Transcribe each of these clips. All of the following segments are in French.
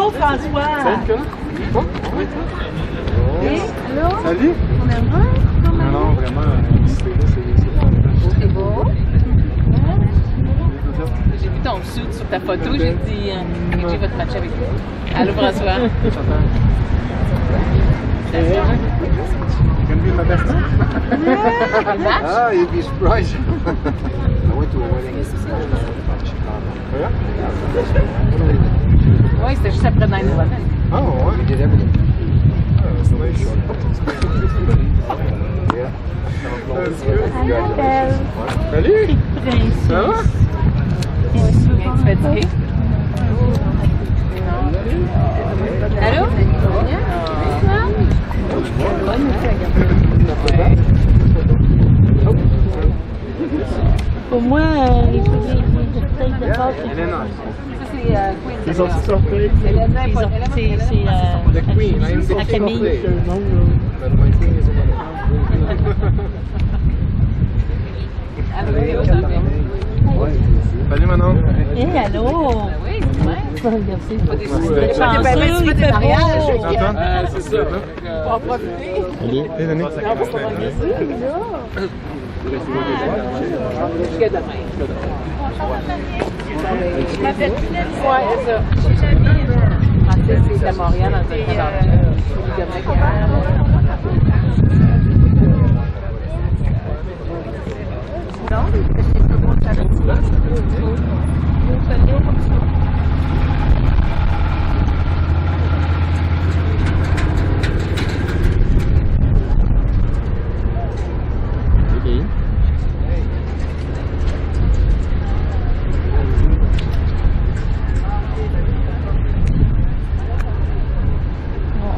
Allô, François! Allô? Salut! On est heureux? Non, vraiment, C'est beau. J'ai vu ton suit sur ta photo, j'ai dit, j'ai votre match avec vous. Allô, François? Can be my best man? Ah, you'd be surprised. I went to a wedding in Chicago. Oui, c'était juste après 9/11. Oh, ouais. We did everything. That's nice. Yeah. That's good. Salut! Ça va? Tu fatigué? Allô? Pour moi, les steaks de pâte, Elle est nice. c'est The queen. I am the à king of Camille. play. But my queen is another. Salut Manon. Hé, allô? Oui, c'est vrai. Merci. Ben, tu fais des mariages. T'entends? C'est ça. Pour en profiter. Allez, Denis. Jusqu'à demain. Je m'appelle Pinette. Ouais, c'est ça. C'est à Montréal, dans le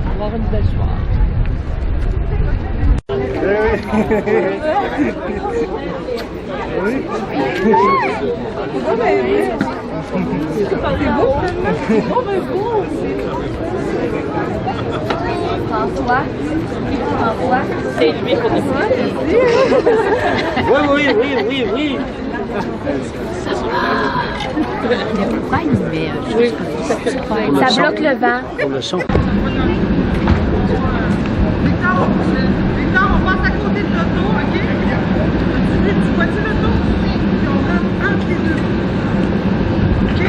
On va avoir une belle soirée. François. C'est lui pour nous. Oui. Pas une belle. Ça bloque le vent. Pour le son. Victor, on passe à côté de l'auto, OK? Tu vois-tu l'auto? Puis on rentre entre les deux. OK?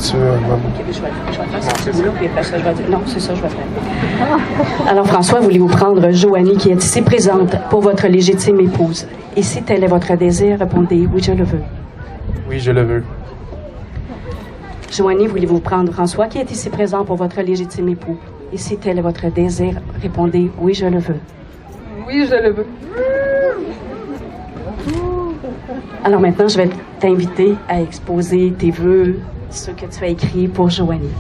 tu veux? Ok, je vais faire ce bout-là, puis après ça, je vais dire. Non, c'est ça, je vais faire. Alors, François, voulez-vous prendre Joanie, qui est ici présente, pour votre légitime épouse? Et si tel est votre désir, répondez oui, je le veux. Oui, je le veux. Joanie, voulez-vous prendre François, qui est ici présent, pour votre légitime époux? Et si tel est votre désir, répondez oui, je le veux. Oui, je le veux. Alors maintenant, je vais t'inviter à exposer tes vœux, ce que tu as écrit pour Joanie.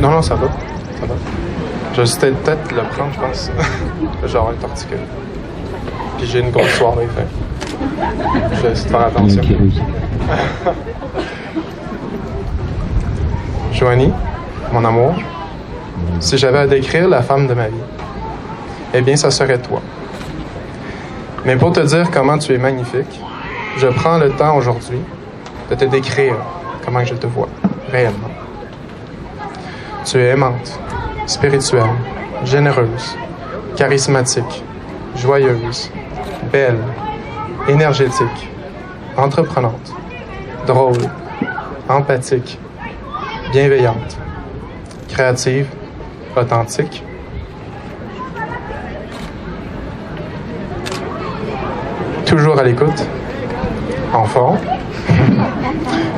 Non, ça va. Ça va. Je vais peut-être le prendre, je pense. Genre un torticolis. Puis j'ai une grosse soirée, fait. Je vais essayer de faire attention. Joanie, mon amour, si j'avais à décrire la femme de ma vie, eh bien, ça serait toi. Mais pour te dire comment tu es magnifique, je prends le temps aujourd'hui de te décrire comment je te vois, réellement. Tu es aimante, spirituelle, généreuse, charismatique, joyeuse, belle, énergétique, entreprenante, drôle, empathique, bienveillante, créative, authentique. Toujours à l'écoute, en forme,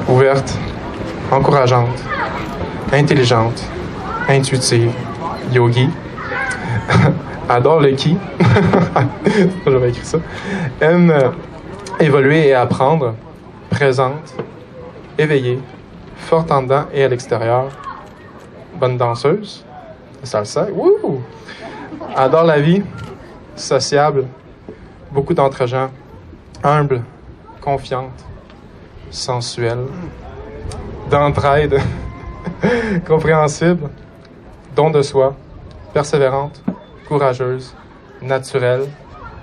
ouverte, encourageante, intelligente, intuitive, yogi, adore le ki, j'avais écrit ça, aime évoluer et apprendre, présente, éveillée, forte en dedans et à l'extérieur, bonne danseuse, salsa, wouh! Adore la vie, sociable, beaucoup d'entre-gens, humble, confiante, sensuelle, d'entraide, compréhensible, don de soi, persévérante, courageuse, naturelle,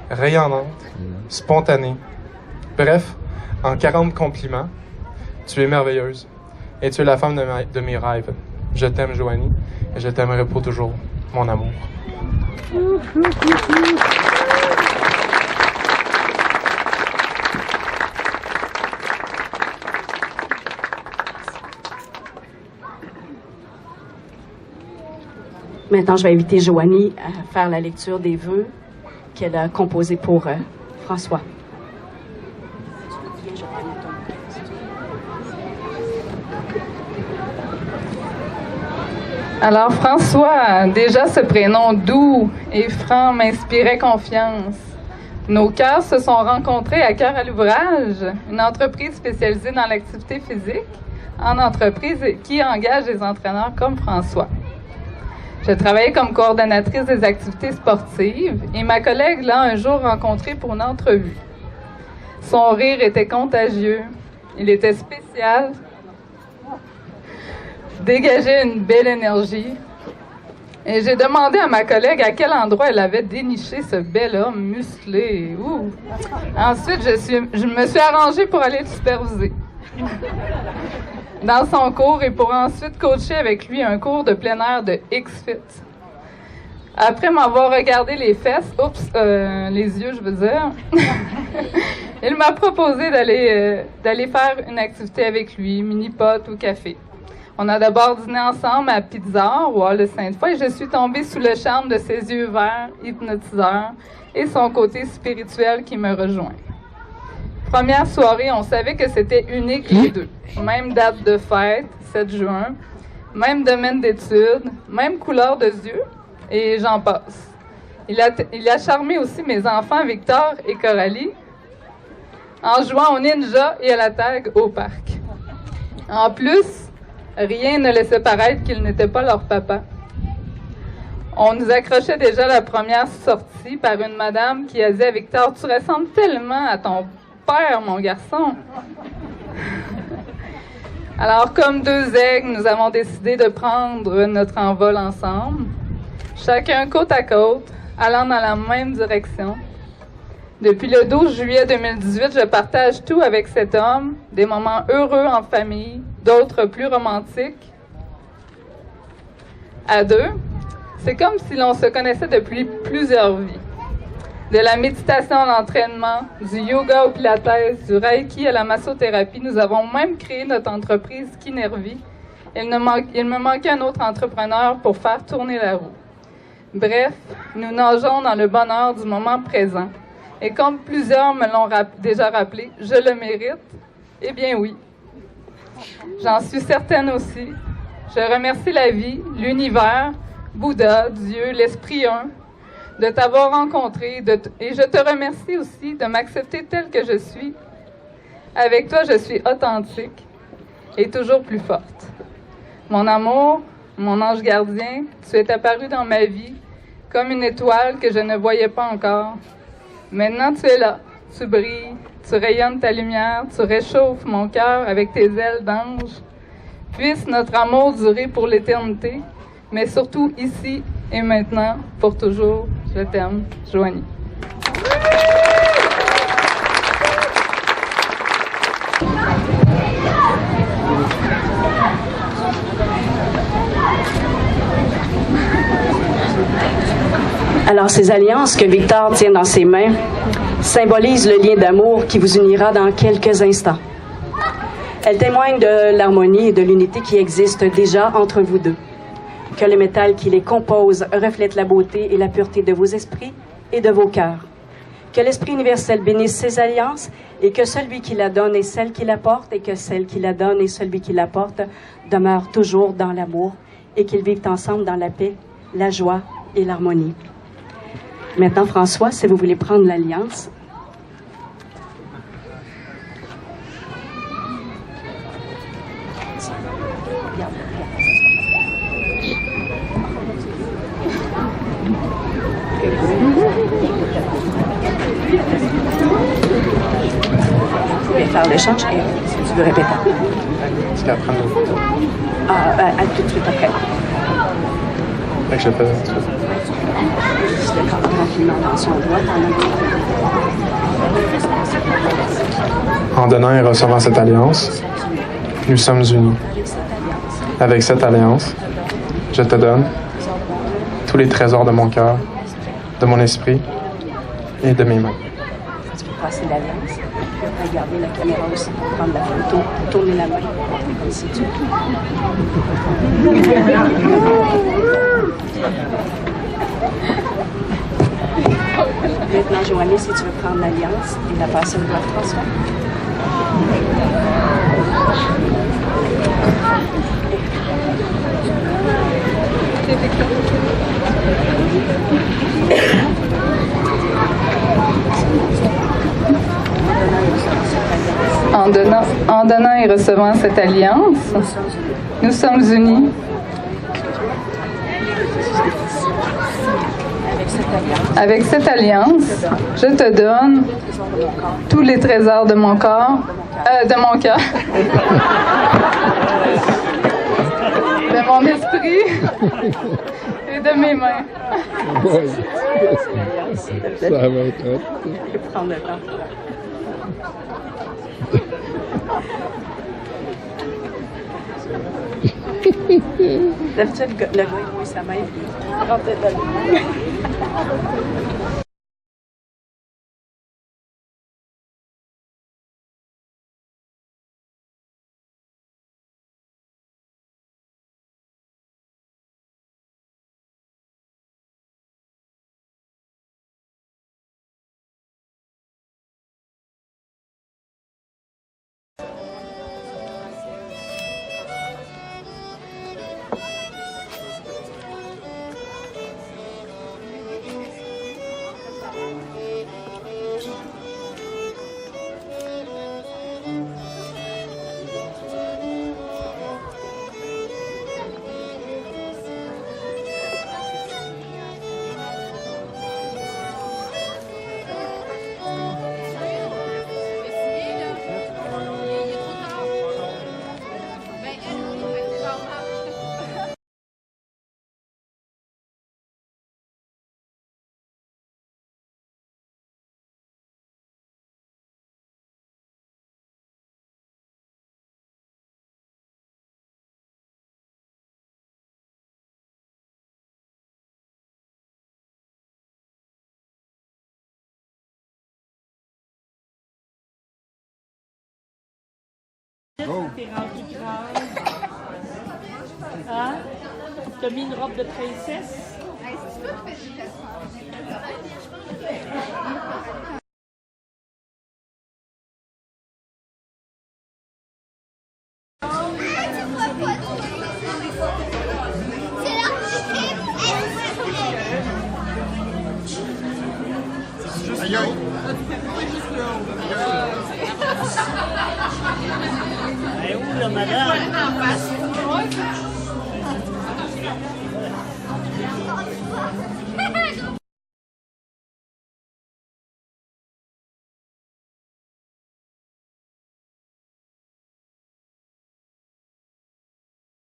rayonnante, spontanée. Bref, en 40 compliments, tu es merveilleuse et tu es la femme de mes rêves. Je t'aime, Joanie, et je t'aimerai pour toujours, mon amour. Maintenant, je vais inviter Joanie à faire la lecture des vœux qu'elle a composés pour François. Alors, François, déjà ce prénom doux et franc m'inspirait confiance. Nos cœurs se sont rencontrés à Cœur à l'ouvrage, une entreprise spécialisée dans l'activité physique, en entreprise qui engage des entraîneurs comme François. Je travaillais comme coordonnatrice des activités sportives et ma collègue l'a un jour rencontré pour une entrevue. Son rire était contagieux, il était spécial, dégageait une belle énergie. Et j'ai demandé à ma collègue à quel endroit elle avait déniché ce bel homme musclé. Ouh. Ensuite, je me suis arrangée pour aller le superviser dans son cours et pour ensuite coacher avec lui un cours de plein air de X-Fit. Après m'avoir regardé les fesses, les yeux, je veux dire, il m'a proposé d'aller faire une activité avec lui, mini-pot ou café. On a d'abord dîné ensemble à Pizza, au Hall de Sainte-Foy, et je suis tombée sous le charme de ses yeux verts, hypnotiseurs, et son côté spirituel qui me rejoint. Première soirée, on savait que c'était unique les deux. Même date de fête, 7 juin, même domaine d'études, même couleur de yeux, et j'en passe. Il a charmé aussi mes enfants Victor et Coralie en jouant au ninja et à la tag au parc. En plus, rien ne laissait paraître qu'il n'était pas leur papa. On nous accrochait déjà la première sortie par une madame qui a dit à Victor « Tu ressembles tellement à ton père, mon garçon! » Alors, comme deux aigles, nous avons décidé de prendre notre envol ensemble, chacun côte à côte, allant dans la même direction. Depuis le 12 juillet 2018, je partage tout avec cet homme, des moments heureux en famille, d'autres plus romantiques. À deux, c'est comme si l'on se connaissait depuis plusieurs vies. De la méditation à l'entraînement, du yoga au pilates, du reiki à la massothérapie, nous avons même créé notre entreprise Kinervi. Il me manquait un autre entrepreneur pour faire tourner la roue. Bref, nous nageons dans le bonheur du moment présent. Et comme plusieurs me l'ont déjà rappelé, je le mérite. Eh bien oui, j'en suis certaine aussi. Je remercie la vie, l'univers, Bouddha, Dieu, l'Esprit un, de t'avoir rencontré et je te remercie aussi de m'accepter tel que je suis. Avec toi, je suis authentique et toujours plus forte. Mon amour, mon ange gardien, tu es apparu dans ma vie comme une étoile que je ne voyais pas encore. Maintenant, tu es là, tu brilles, tu rayonnes ta lumière, tu réchauffes mon cœur avec tes ailes d'ange. Puisse notre amour durer pour l'éternité, mais surtout ici et maintenant, pour toujours. Je t'aime, Joanie. Alors, ces alliances que Victor tient dans ses mains symbolisent le lien d'amour qui vous unira dans quelques instants. Elles témoignent de l'harmonie et de l'unité qui existent déjà entre vous deux. Que le métal qui les compose reflète la beauté et la pureté de vos esprits et de vos cœurs. Que l'Esprit universel bénisse ces alliances et que celui qui la donne et celle qui la porte et que celle qui la donne et celui qui la porte demeurent toujours dans l'amour et qu'ils vivent ensemble dans la paix, la joie et l'harmonie. Maintenant, François, si vous voulez prendre l'alliance. Vous pouvez faire l'échange et si tu veux répéter. Est-ce qu'après nous? Tout de suite après. Fait que je fais ça. Je le prends tranquillement dans son doigt. En donnant et recevant cette alliance, nous sommes unis. Avec cette alliance, je te donne tous les trésors de mon cœur, de mon esprit et de mes mains. Tu peux passer l'alliance. Regarder la caméra aussi pour prendre la photo, tourner la main, comme si tu Maintenant, Joanie, si tu veux prendre l'alliance et la passer au doigt de François. En donnant et recevant cette alliance, nous sommes unis. Avec cette alliance, je te donne tous les trésors de mon corps, de mon cœur, de mon esprit et de mes mains. Ça va être hot. Je vais prendre le temps. D'habitude, le gars, il met sa main et il rentre dedans. Oh. T'es rempli de crâne. Hein? T'as mis une robe de princesse? Aïe aïe. Elle est où, là, madame?